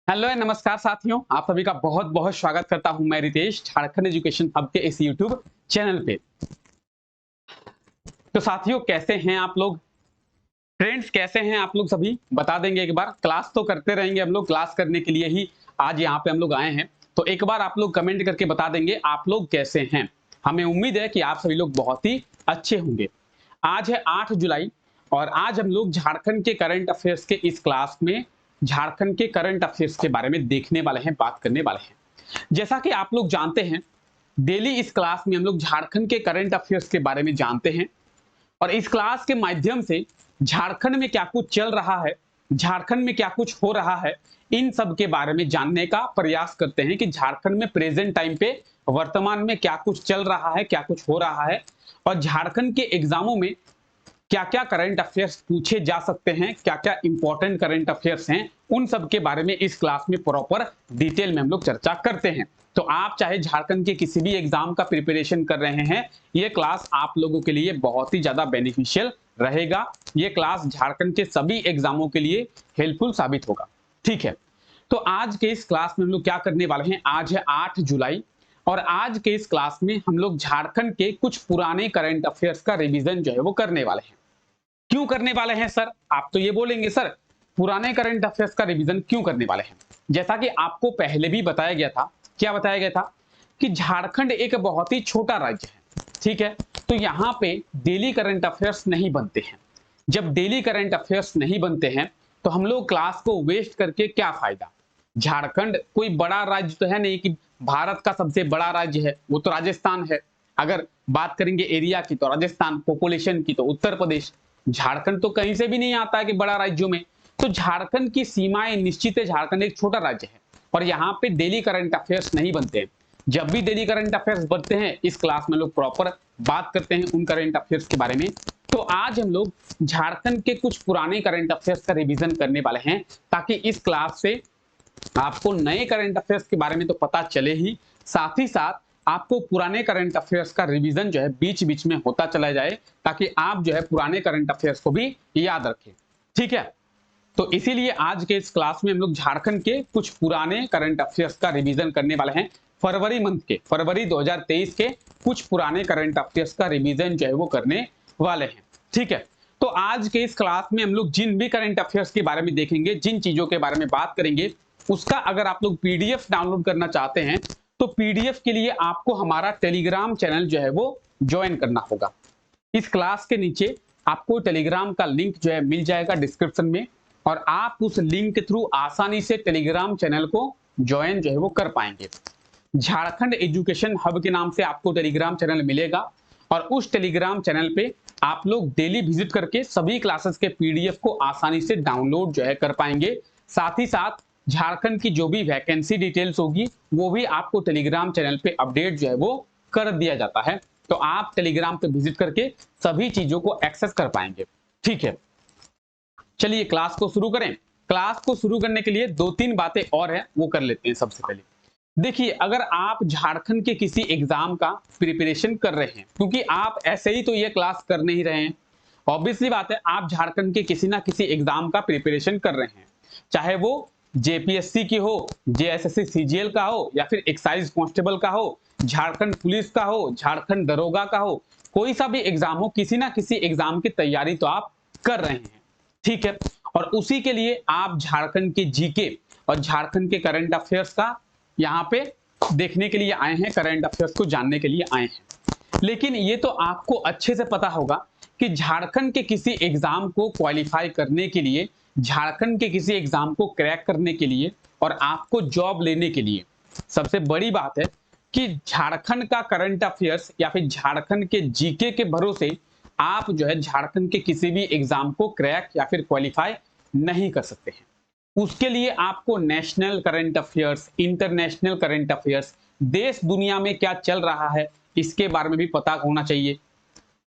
Hello and नमस्कार साथियों, आप सभी का बहुत बहुत स्वागत करता हूं मैं रितेश झारखंड एजुकेशन हब के इस यूट्यूब चैनल पे। तो साथियों, कैसे हैं आप लोग? फ्रेंड्स, कैसे हैं आप लोग? सभी बता देंगे एक बार। क्लास तो करते रहेंगे हम लोग, क्लास करने के लिए ही आज यहाँ पे हम लोग आए हैं। तो एक बार आप लोग कमेंट करके बता देंगे आप लोग कैसे हैं। हमें उम्मीद है कि आप सभी लोग बहुत ही अच्छे होंगे। आज है 8 जुलाई और आज हम लोग झारखंड के करंट अफेयर्स के इस क्लास में झारखंड के करंट अफेयर्स के बारे में देखने वाले हैं, बात करने वाले हैं। जैसा कि आप लोग जानते हैं, डेली इस क्लास में हम लोग झारखंड के करंट अफेयर्स के बारे में जानते हैं और इस क्लास के माध्यम से झारखंड में क्या कुछ चल रहा है, झारखंड में क्या कुछ हो रहा है, इन सब के बारे में जानने का प्रयास करते हैं कि झारखंड में प्रेजेंट टाइम पे वर्तमान में क्या कुछ चल रहा है, क्या कुछ हो रहा है और झारखंड के एग्जामों में क्या क्या करंट अफेयर्स पूछे जा सकते हैं, क्या क्या इंपॉर्टेंट करंट अफेयर्स हैं, उन सब के बारे में इस क्लास में प्रॉपर डिटेल में हम लोग चर्चा करते हैं। तो आप चाहे झारखंड के किसी भी एग्जाम का प्रिपरेशन कर रहे हैं, ये क्लास आप लोगों के लिए बहुत ही ज्यादा बेनिफिशियल रहेगा। ये क्लास झारखंड के सभी एग्जामों के लिए हेल्पफुल साबित होगा। ठीक है, तो आज के इस क्लास में हम लोग क्या करने वाले हैं। आज है 8 जुलाई और आज के इस क्लास में हम लोग झारखंड के कुछ पुराने करंट अफेयर्स का रिवीजन जो है वो करने वाले हैं। क्यों करने वाले हैं सर? आप तो ये बोलेंगे सर, पुराने करंट अफेयर्स का रिवीजन क्यों करने वाले हैं? जैसा कि आपको पहले भी बताया गया था, क्या बताया गया था कि झारखंड एक बहुत ही छोटा राज्य है। ठीक है, तो यहाँ पे डेली करंट अफेयर्स नहीं बनते हैं। जब डेली करंट अफेयर्स नहीं बनते हैं तो हम लोग क्लास को वेस्ट करके क्या फायदा। झारखंड कोई बड़ा राज्य तो है नहीं कि भारत का सबसे बड़ा राज्य है, वो तो राजस्थान है। अगर बात करेंगे एरिया की तो राजस्थान, पॉपुलेशन की तो उत्तर प्रदेश। झारखंड तो कहीं से भी नहीं आता है कि बड़ा राज्यों में। तो झारखंड की सीमाएं निश्चित है, झारखंड एक छोटा राज्य है और यहाँ पे डेली करंट अफेयर्स नहीं बनते हैं। जब भी डेली करंट अफेयर्स बनते हैं इस क्लास में लोग प्रॉपर बात करते हैं उन करंट अफेयर्स के बारे में। तो आज हम लोग झारखंड के कुछ पुराने करंट अफेयर्स का रिवीजन करने वाले हैं, ताकि इस क्लास से आपको नए करंट अफेयर्स के बारे में तो पता चले ही, साथ ही साथ आपको पुराने करंट अफेयर्स का रिवीजन जो है बीच बीच में होता चला जाए, ताकि आप जो है पुराने करंट अफेयर्स को भी याद रखें। ठीक है, तो इसीलिए आज के इस क्लास में हम लोग झारखंड के कुछ पुराने करंट अफेयर्स का रिवीजन करने वाले हैं। फरवरी मंथ के, फरवरी 2023 के कुछ पुराने करंट अफेयर्स का रिवीजन जो है वो करने वाले हैं। ठीक है, तो आज के इस क्लास में हम लोग जिन भी करंट अफेयर्स के बारे में देखेंगे, जिन चीजों के बारे में बात करेंगे, उसका अगर आप लोग पीडीएफ डाउनलोड करना चाहते हैं तो पीडीएफ के लिए आपको हमारा टेलीग्राम चैनल जो है वो ज्वाइन करना होगा। इस क्लास के नीचे आपको टेलीग्राम का लिंक जो है मिल जाएगा डिस्क्रिप्शन में और आप उस लिंक के थ्रू आसानी से टेलीग्राम चैनल को ज्वाइन जो है वो कर पाएंगे। झारखंड एजुकेशन हब के नाम से आपको टेलीग्राम चैनल मिलेगा और उस टेलीग्राम चैनल पे आप लोग डेली विजिट करके सभी क्लासेस के पीडीएफ को आसानी से डाउनलोड जो है कर पाएंगे। साथ ही साथ झारखंड की जो भी वैकेंसी डिटेल्स होगी वो भी आपको टेलीग्राम चैनल पे अपडेट जो है वो कर दिया जाता है। तो आप टेलीग्राम पे विजिट करके सभी चीजों को एक्सेस कर पाएंगे। ठीक है, चलिए क्लास को शुरू करें। क्लास को शुरू करने के लिए दो तीन बातें और है, वो कर लेते हैं। सबसे पहले देखिए, अगर आप झारखंड के किसी एग्जाम का प्रिपरेशन कर रहे हैं, क्योंकि आप ऐसे ही तो ये क्लास कर नहीं रहे हैं, ऑब्वियसली बात है आप झारखंड के किसी ना किसी एग्जाम का प्रिपरेशन कर रहे हैं, चाहे वो जेपीएससी की हो, जेएसएससी सीजीएल का हो, या फिर एक्साइज कांस्टेबल का हो, झारखंड पुलिस का हो, झारखंड दरोगा का हो, कोई सा भी एग्जाम हो, किसी ना किसी एग्जाम की तैयारी तो आप कर रहे हैं। ठीक है, और उसी के लिए आप झारखंड के जीके और झारखंड के करंट अफेयर्स का यहाँ पे देखने के लिए आए हैं, करंट अफेयर्स को जानने के लिए आए हैं। लेकिन ये तो आपको अच्छे से पता होगा कि झारखंड के किसी एग्जाम को क्वालिफाई करने के लिए, झारखंड के किसी एग्जाम को क्रैक करने के लिए और आपको जॉब लेने के लिए सबसे बड़ी बात है कि झारखंड का करंट अफेयर्स या फिर झारखंड के जीके के भरोसे आप जो है झारखंड के किसी भी एग्जाम को क्रैक या फिर क्वालिफाई नहीं कर सकते हैं। उसके लिए आपको national current affairs, international current affairs, देश दुनिया में क्या चल रहा है इसके बारे में भी पता होना चाहिए।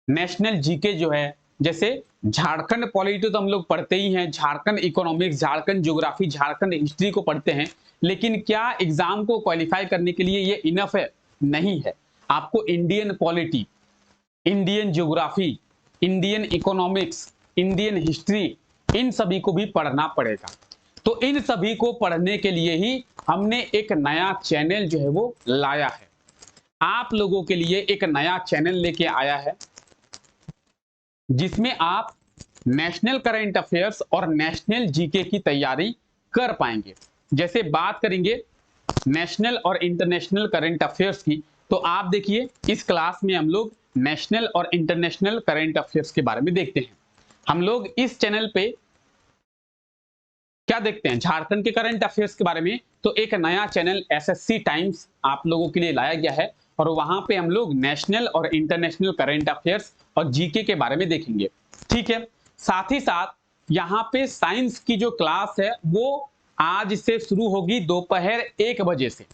नेशनल जीके जो है, जैसे झारखंड पॉलिटी तो हम लोग पढ़ते ही हैं, Jharkhand economics, Jharkhand geography, Jharkhand history को पढ़ते हैं, लेकिन क्या एग्जाम को क्वालिफाई करने के लिए ये इनफ है? नहीं है। आपको Indian polity, Indian geography, Indian economics, Indian history, इन सभी को भी पढ़ना पड़ेगा। तो इन सभी को पढ़ने के लिए ही हमने एक नया चैनल जो है वो लाया है। आप लोगों के लिए एक नया चैनल लेके आया है जिसमें आप नेशनल करंट अफेयर्स और नेशनल जीके की तैयारी कर पाएंगे। जैसे बात करेंगे नेशनल और इंटरनेशनल करंट अफेयर्स की, तो आप देखिए इस क्लास में हम लोग नेशनल और इंटरनेशनल करंट अफेयर्स के बारे में देखते हैं। हम लोग इस चैनल पे क्या देखते हैं, झारखंड के करंट अफेयर्स के बारे में। तो एक नया चैनल एसएससी टाइम्स आप लोगों के लिए लाया गया है और वहां पे हम लोग नेशनल और इंटरनेशनल करंट अफेयर्स और जीके के बारे में देखेंगे। ठीक है, साथ ही साथ यहाँ पे साइंस की जो क्लास है वो आज से शुरू होगी दोपहर 1 बजे से।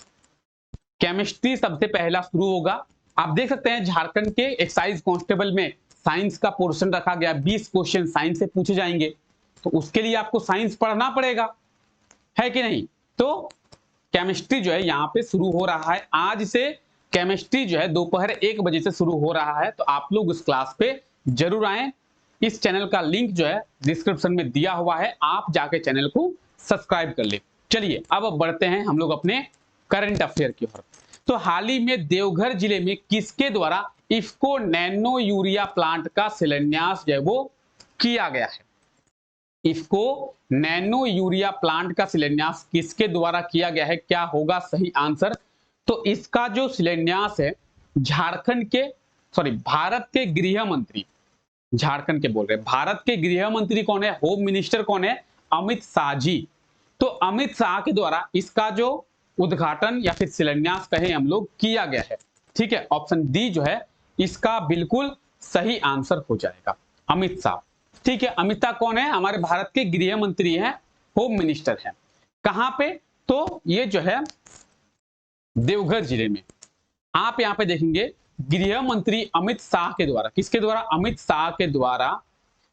केमिस्ट्री सबसे पहला शुरू होगा। आप देख सकते हैं झारखंड के एक्साइज कांस्टेबल में साइंस का पोर्शन रखा गया, 20 क्वेश्चन साइंस से पूछे जाएंगे, तो उसके लिए आपको साइंस पढ़ना पड़ेगा, है कि नहीं। तो केमिस्ट्री जो है यहाँ पे शुरू हो रहा है आज से। केमिस्ट्री जो है दोपहर 1 बजे से शुरू हो रहा है, तो आप लोग उस क्लास पे जरूर आए। इस चैनल का लिंक जो है डिस्क्रिप्शन में दिया हुआ है, आप जाके चैनल को सब्सक्राइब कर ले। चलिए अब बढ़ते हैं हम लोग अपने करंट अफेयर की ओर। तो हाल ही में देवघर जिले में किसके द्वारा इफ्को नैनो यूरिया प्लांट का शिलान्यास जो है वो किया गया है। इफ्को नैनो यूरिया प्लांट का शिलान्यास किसके द्वारा किया गया है, क्या होगा सही आंसर। तो इसका जो शिलान्यास है झारखंड के भारत के गृह मंत्री, झारखंड के बोल रहे हैं, भारत के गृह मंत्री कौन है, होम मिनिस्टर कौन है, अमित शाह जी। तो अमित शाह के द्वारा इसका जो उद्घाटन या फिर शिलान्यास कहें हम लोग किया गया है। ठीक है, ऑप्शन डी जो है इसका बिल्कुल सही आंसर हो जाएगा, अमित शाह। ठीक है, अमित शाह कौन है, हमारे भारत के गृह मंत्री हैं, होम मिनिस्टर हैं। कहां पे, तो ये जो है देवघर जिले में। आप यहां पे देखेंगे गृह मंत्री अमित शाह के द्वारा, किसके द्वारा, अमित शाह के द्वारा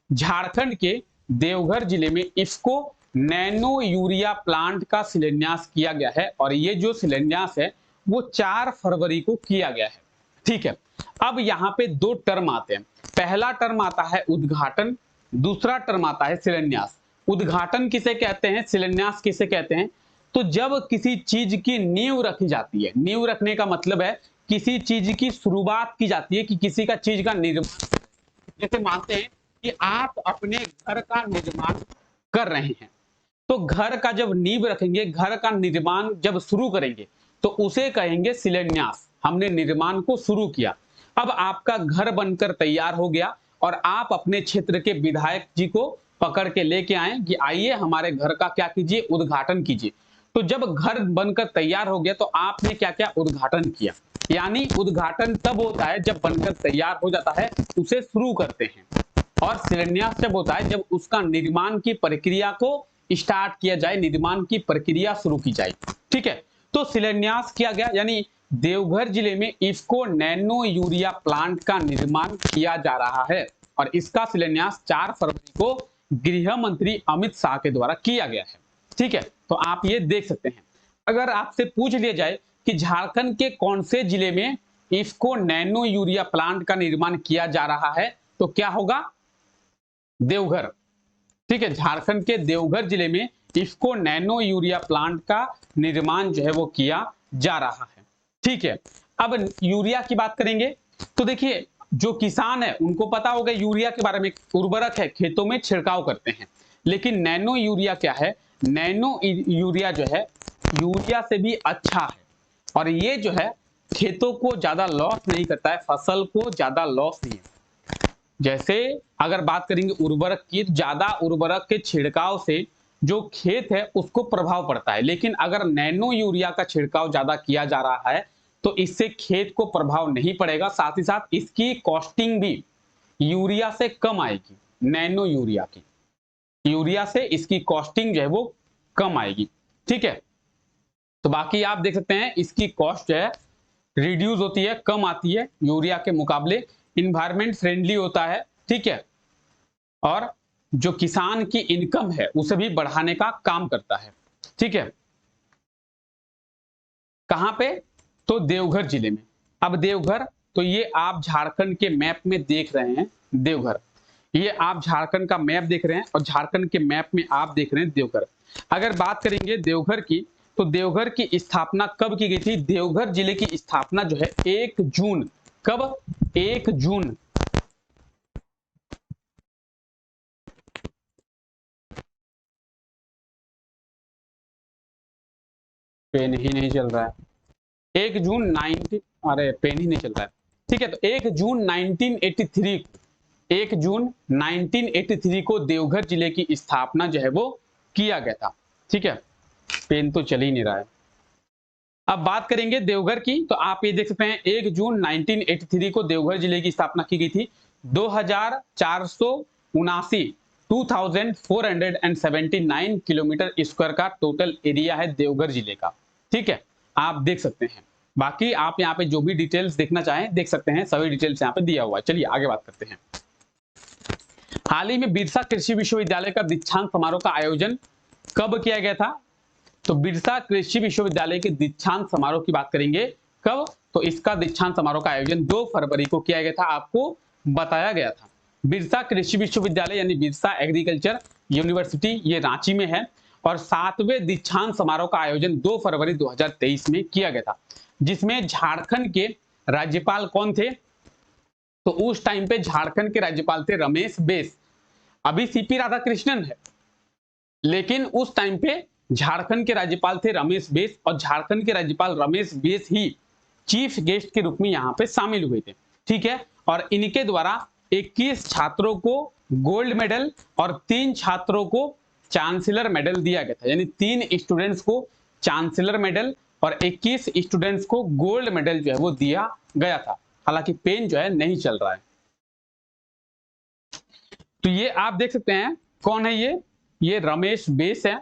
झारखंड के देवघर जिले में इफ्को नैनो यूरिया प्लांट का शिलान्यास किया गया है और ये जो शिलान्यास है वो 4 फरवरी को किया गया है। ठीक है, अब यहाँ पे 2 टर्म आते हैं। पहला टर्म आता है उद्घाटन, दूसरा टर्म आता है शिलान्यास। उद्घाटन किसे कहते हैं, शिलान्यास किसे कहते हैं, तो जब किसी चीज की नींव रखी जाती है, नींव रखने का मतलब है किसी चीज की शुरुआत की जाती है कि किसी का चीज का निर्माण। जैसे मानते हैं कि आप अपने घर का निर्माण कर रहे हैं, तो घर का जब नींव रखेंगे, घर का निर्माण जब शुरू करेंगे तो उसे कहेंगे शिलान्यास। हमने निर्माण को शुरू किया, अब आपका घर बनकर तैयार हो गया और आप अपने क्षेत्र के विधायक जी को पकड़ के लेके आए कि आइए हमारे घर का क्या कीजिए, उद्घाटन कीजिए। तो जब घर बनकर तैयार हो गया तो आपने क्या क्या उद्घाटन किया, यानी उद्घाटन तब होता है जब बनकर तैयार हो जाता है, उसे शुरू करते हैं। और शिलान्यास जब होता है जब उसका निर्माण की प्रक्रिया को स्टार्ट किया जाए, निर्माण की प्रक्रिया शुरू की जाए। ठीक है, तो शिलान्यास किया गया, यानी देवघर जिले में इफ्को नैनो यूरिया प्लांट का निर्माण किया जा रहा है और इसका शिलान्यास 4 फरवरी को गृह मंत्री अमित शाह के द्वारा किया गया है। ठीक है, तो आप ये देख सकते हैं। अगर आपसे पूछ लिया जाए कि झारखंड के कौन से जिले में इफ्को नैनो यूरिया प्लांट का निर्माण किया जा रहा है, तो क्या होगा, देवघर। ठीक है, झारखंड के देवघर जिले में इफ्को नैनो यूरिया प्लांट का निर्माण जो है वो किया जा रहा है। ठीक है, अब यूरिया की बात करेंगे तो देखिए जो किसान है उनको पता होगा यूरिया के बारे में, उर्वरक है, खेतों में छिड़काव करते हैं। लेकिन नैनो यूरिया क्या है, नैनो यूरिया जो है यूरिया से भी अच्छा है और ये जो है खेतों को ज्यादा लॉस नहीं करता है, फसल को ज्यादा लॉस नहीं है। जैसे अगर बात करेंगे उर्वरक की, ज्यादा उर्वरक के छिड़काव से जो खेत है उसको प्रभाव पड़ता है, लेकिन अगर नैनो यूरिया का छिड़काव ज्यादा किया जा रहा है तो इससे खेत को प्रभाव नहीं पड़ेगा, साथ ही साथ इसकी कॉस्टिंग भी यूरिया से कम आएगी। नैनो यूरिया की, यूरिया से इसकी कॉस्टिंग जो है वो कम आएगी। ठीक है, तो बाकी आप देख सकते हैं इसकी कॉस्ट जो है रिड्यूस होती है, कम आती है यूरिया के मुकाबले, इन्वायरमेंट फ्रेंडली होता है। ठीक है, और जो किसान की इनकम है उसे भी बढ़ाने का काम करता है। ठीक है, कहां पे, तो देवघर जिले में। अब देवघर, तो ये आप झारखंड के मैप में देख रहे हैं देवघर, ये आप झारखंड का मैप देख रहे हैं और झारखंड के मैप में आप देख रहे हैं देवघर। अगर बात करेंगे देवघर की, तो देवघर की स्थापना कब की गई थी? देवघर जिले की स्थापना जो है 1 जून, कब? 1 जून, पेन ही नहीं चल रहा है, 1 जून 19, अरे पेन ही नहीं चल रहा है, ठीक है। तो 1 जून 1983, 1 जून 1983 को देवघर जिले की स्थापना जो है वो किया गया था, ठीक है। पेन तो चल ही नहीं रहा है। अब बात करेंगे देवघर की, तो आप ये देख सकते हैं 1 जून 1983 को देवघर जिले की स्थापना की गई थी। 2479 2479 किलोमीटर स्क्वायर का टोटल एरिया है देवघर जिले का, ठीक है। आप देख सकते हैं, बाकी आप यहाँ पे जो भी डिटेल्स देखना चाहें देख सकते हैं, सभी डिटेल्स यहाँ पे दिया हुआ है। चलिए आगे बात करते हैं। हाल ही में बिरसा कृषि विश्वविद्यालय का दीक्षांत समारोह का आयोजन कब किया गया था? तो बिरसा कृषि विश्वविद्यालय के दीक्षांत समारोह की बात करेंगे, कब? तो इसका दीक्षांत समारोह का आयोजन 2 फरवरी को किया गया था, आपको बताया गया था। बिरसा कृषि विश्वविद्यालय यानी बिरसा एग्रीकल्चर यूनिवर्सिटी ये रांची में है और 7वें दीक्षांत समारोह का आयोजन 2 फरवरी 2023 में किया गया था, जिसमें झारखंड के राज्यपाल कौन थे? तो उस टाइम पे झारखंड के राज्यपाल थे रमेश बैस। अभी सीपी राधाकृष्णन है, लेकिन उस टाइम पे झारखंड के राज्यपाल थे रमेश बैस और झारखंड के राज्यपाल रमेश बैस ही चीफ गेस्ट के रूप में यहाँ पे शामिल हुए थे, ठीक है। और इनके द्वारा 21 छात्रों को गोल्ड मेडल और 3 छात्रों को चांसलर मेडल दिया गया था, यानी 3 स्टूडेंट्स को चांसलर मेडल और 21 स्टूडेंट्स को गोल्ड मेडल जो है वो दिया गया था। हालांकि पेन जो है नहीं चल रहा है। तो ये आप देख सकते हैं कौन है ये रमेश बैस है,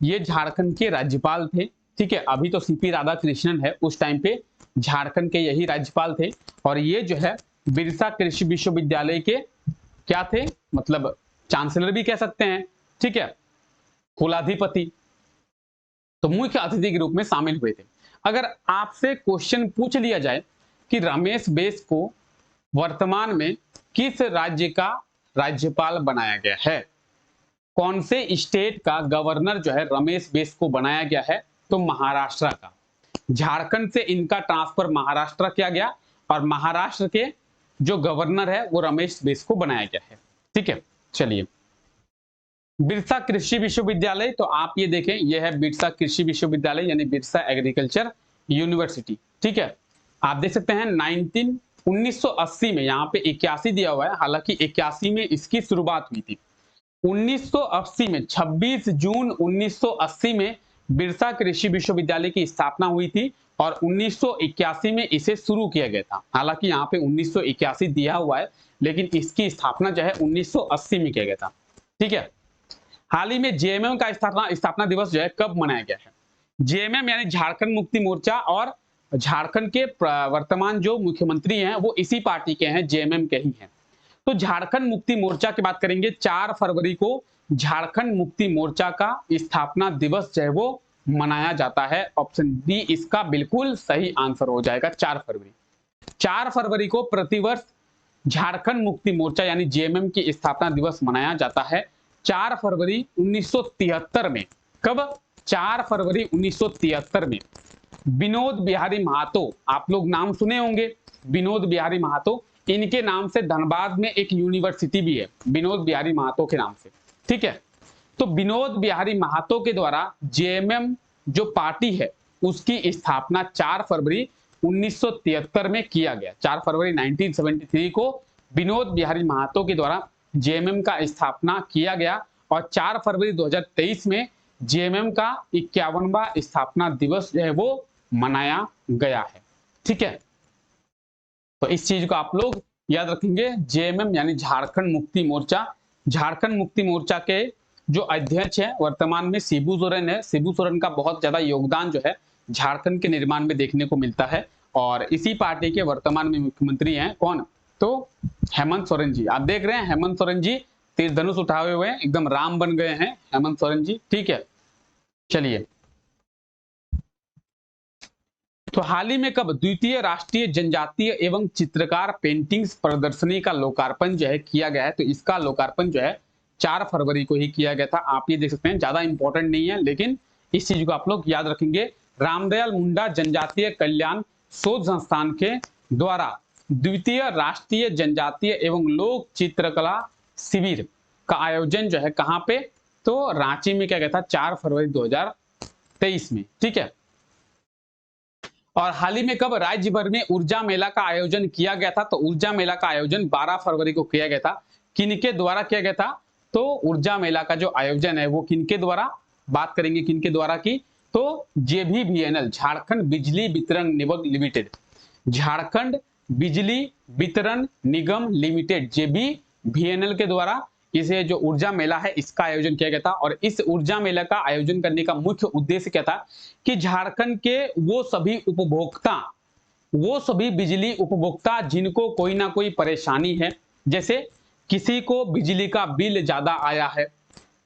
ये झारखंड के राज्यपाल थे, ठीक है। अभी तो सीपी राधाकृष्णन है, उस टाइम पे झारखंड के यही राज्यपाल थे। और ये जो है बिरसा कृषि विश्वविद्यालय के क्या थे, मतलब चांसलर भी कह सकते हैं, ठीक है, कुलाधिपति, तो मुख्य अतिथि के रूप में शामिल हुए थे। अगर आपसे क्वेश्चन पूछ लिया जाए कि रमेश बैस को वर्तमान में किस राज्य का राज्यपाल बनाया गया है, कौन से स्टेट का गवर्नर जो है रमेश बैस को बनाया गया है, तो महाराष्ट्र का। झारखंड से इनका ट्रांसफर महाराष्ट्र किया गया और महाराष्ट्र के जो गवर्नर है वो रमेश बैस को बनाया गया है, ठीक है। चलिए बिरसा कृषि विश्वविद्यालय, तो आप ये देखें, ये है बिरसा कृषि विश्वविद्यालय यानी बिरसा एग्रीकल्चर यूनिवर्सिटी, ठीक है। आप देख सकते हैं 1980 में यहाँ पे 81 दिया हुआ है, हालांकि 81 में इसकी शुरुआत हुई थी। 1980 में 26 जून 1980 में बिरसा कृषि विश्वविद्यालय की स्थापना हुई थी और 1981 में इसे शुरू किया गया था। हालांकि यहाँ पे 1981 दिया हुआ है, लेकिन इसकी स्थापना जो है 1980 में किया गया था, ठीक है। हाल ही में जेएमएम का स्थापना दिवस जो है कब मनाया गया है? जेएमएम यानी झारखंड मुक्ति मोर्चा, और झारखंड के वर्तमान जो मुख्यमंत्री हैं वो इसी पार्टी के हैं, जेएमएम के ही हैं। तो झारखंड मुक्ति मोर्चा की बात करेंगे, 4 फरवरी को झारखंड मुक्ति मोर्चा का स्थापना दिवस जो है वो मनाया जाता है। ऑप्शन डी इसका बिल्कुल सही आंसर हो जाएगा, 4 फरवरी। 4 फरवरी को प्रतिवर्ष झारखंड मुक्ति मोर्चा यानी जेएमएम की स्थापना दिवस मनाया जाता है, 4 फरवरी 1973 में। कब? 4 फरवरी 1973 में। विनोद बिहारी महतो, आप लोग नाम सुने होंगे, विनोद बिहारी महतो, इनके नाम से धनबाद में एक यूनिवर्सिटी भी है, विनोद बिहारी महतो के नाम से, ठीक है। तो विनोद बिहारी महतो के द्वारा जेएमएम जो पार्टी है उसकी स्थापना 4 फरवरी 1973 में किया गया। 4 फरवरी 1973 को विनोद बिहारी महतो के द्वारा जेएमएम का स्थापना किया गया और 4 फरवरी 2023 में जेएमएम का 51वां स्थापना दिवस जो है वो मनाया गया है, ठीक है। तो इस चीज को आप लोग याद रखेंगे, जेएमएम यानी झारखंड मुक्ति मोर्चा। झारखंड मुक्ति मोर्चा के जो अध्यक्ष हैं वर्तमान में शिबू सोरेन है। शिबू सोरेन का बहुत ज्यादा योगदान जो है झारखंड के निर्माण में देखने को मिलता है और इसी पार्टी के वर्तमान में मुख्यमंत्री हैं कौन, तो हेमंत सोरेन जी। आप देख रहे हैं हेमंत सोरेन जी तीर धनुष उठाए हुए हैं, एकदम राम बन गए हैं हेमंत सोरेन जी, ठीक है। चलिए तो हाल ही में कब द्वितीय राष्ट्रीय जनजातीय एवं चित्रकार पेंटिंग्स प्रदर्शनी का लोकार्पण जो है किया गया है? तो इसका लोकार्पण जो है 4 फरवरी को ही किया गया था। आप ये देख सकते हैं, ज्यादा इंपॉर्टेंट नहीं है, लेकिन इस चीज को आप लोग याद रखेंगे। रामदयाल मुंडा जनजातीय कल्याण शोध संस्थान के द्वारा द्वितीय राष्ट्रीय जनजातीय एवं लोक चित्रकला शिविर का आयोजन जो है कहां पे? तो रांची में किया गया था 4 फरवरी 2023 में। ठीक है। और हाल ही में कब राज्य भर में ऊर्जा मेला का आयोजन किया गया था? तो ऊर्जा मेला का आयोजन 12 फरवरी को किया गया था। किनके द्वारा किया गया था? तो ऊर्जा मेला का जो आयोजन है वो किनके द्वारा, बात करेंगे किनके द्वारा की, तो JBVNL झारखंड बिजली वितरण निगम लिमिटेड, झारखंड बिजली वितरण निगम लिमिटेड JBVNL के द्वारा इसे जो ऊर्जा मेला है इसका आयोजन किया गया था। और इस ऊर्जा मेला का आयोजन करने का मुख्य उद्देश्य क्या था कि झारखंड के वो सभी उपभोक्ता, वो सभी बिजली उपभोक्ता जिनको कोई ना कोई परेशानी है, जैसे किसी को बिजली का बिल ज्यादा आया है,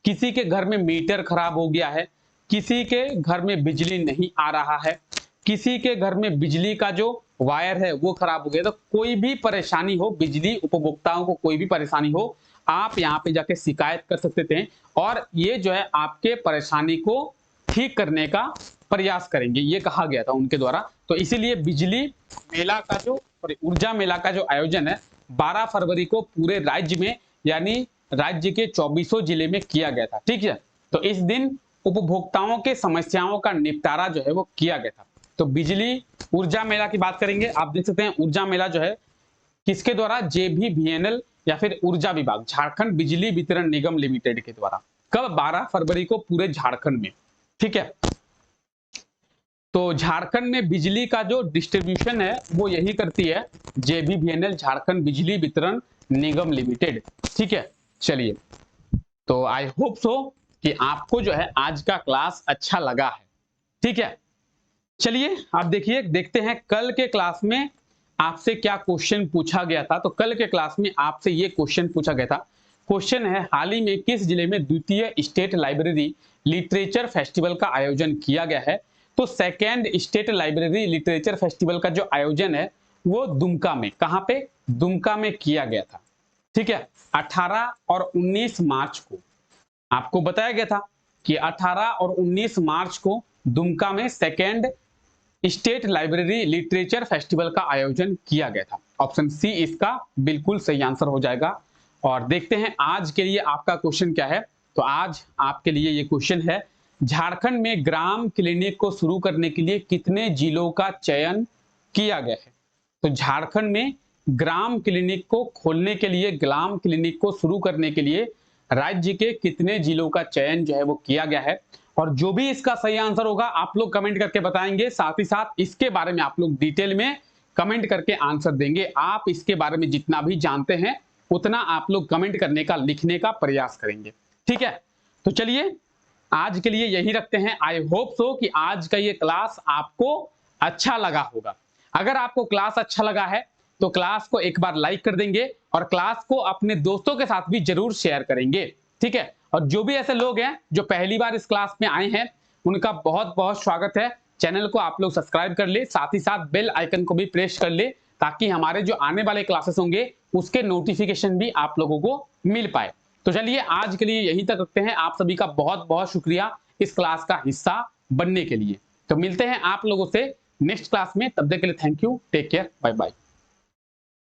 किसी के घर में मीटर खराब हो गया है, किसी के घर में बिजली नहीं आ रहा है, किसी के घर में बिजली का जो वायर है वो खराब हो गया, तो कोई भी परेशानी हो, बिजली उपभोक्ताओं को कोई भी परेशानी हो, आप यहाँ पे जाके शिकायत कर सकते थे और ये जो है आपके परेशानी को ठीक करने का प्रयास करेंगे, ये कहा गया था उनके द्वारा। तो इसीलिए बिजली मेला का जो ऊर्जा मेला का जो आयोजन है 12 फरवरी को पूरे राज्य में, यानी राज्य के 24 जिले में किया गया था। ठीक है। तो इस दिन उपभोक्ताओं के समस्याओं का निपटारा जो है वो किया गया था। तो बिजली ऊर्जा मेला की बात करेंगे, आप देख सकते हैं ऊर्जा मेला जो है किसके द्वारा? JBVNL या फिर ऊर्जा विभाग, झारखंड बिजली वितरण निगम लिमिटेड के द्वारा। कब? 12 फरवरी को पूरे झारखंड में। ठीक है। तो झारखंड में बिजली का जो डिस्ट्रीब्यूशन है वो यही करती है JBVNL, झारखंड बिजली वितरण निगम लिमिटेड। ठीक है। चलिए, तो आई होप सो कि आपको जो है आज का क्लास अच्छा लगा है। ठीक है। चलिए आप देखते हैं कल के क्लास में आपसे क्या क्वेश्चन पूछा गया था। तो कल के क्लास में आपसे ये क्वेश्चन पूछा गया था। क्वेश्चन है, हाल ही में किस जिले में द्वितीय स्टेट लाइब्रेरी लिटरेचर फेस्टिवल का आयोजन किया गया है? तो second state library literature festival का जो आयोजन है वो दुमका में, कहां पे? दुमका में किया गया था। ठीक है। 18 और 19 मार्च को आपको बताया गया था कि 18 और 19 मार्च को दुमका में second state library literature festival का आयोजन किया गया था। ऑप्शन सी इसका बिल्कुल सही आंसर हो जाएगा। और देखते हैं आज के लिए आपका क्वेश्चन क्या है। तो आज आपके लिए ये क्वेश्चन है, झारखंड में ग्राम क्लिनिक को शुरू करने के लिए कितने जिलों का चयन किया गया है? तो झारखंड में ग्राम क्लिनिक को खोलने के लिए, ग्राम क्लिनिक को शुरू करने के लिए राज्य के कितने जिलों का चयन जो है वो किया गया है? और जो भी इसका सही आंसर होगा आप लोग कमेंट करके बताएंगे, साथ ही साथ इसके बारे में आप लोग डिटेल में कमेंट करके आंसर देंगे। आप इसके बारे में जितना भी जानते हैं उतना आप लोग कमेंट करने का, लिखने का प्रयास करेंगे। ठीक है। तो चलिए आज के लिए यही रखते हैं। आई होप सो कि आज का ये क्लास आपको अच्छा लगा होगा। अगर आपको क्लास अच्छा लगा है तो क्लास को एक बार लाइक कर देंगे और क्लास को अपने दोस्तों के साथ भी जरूर शेयर करेंगे। ठीक है। और जो भी ऐसे लोग हैं जो पहली बार इस क्लास में आए हैं उनका बहुत बहुत स्वागत है। चैनल को आप लोग सब्सक्राइब कर ले, साथ ही साथ बेल आइकन को भी प्रेस कर ले, ताकि हमारे जो आने वाले क्लासेस होंगे उसके नोटिफिकेशन भी आप लोगों को मिल पाए। तो चलिए आज के लिए यहीं तक रखते हैं। आप सभी का बहुत बहुत शुक्रिया इस क्लास का हिस्सा बनने के लिए। तो मिलते हैं आप लोगों से नेक्स्ट क्लास में, तब तक के लिए thank you, take care, bye bye.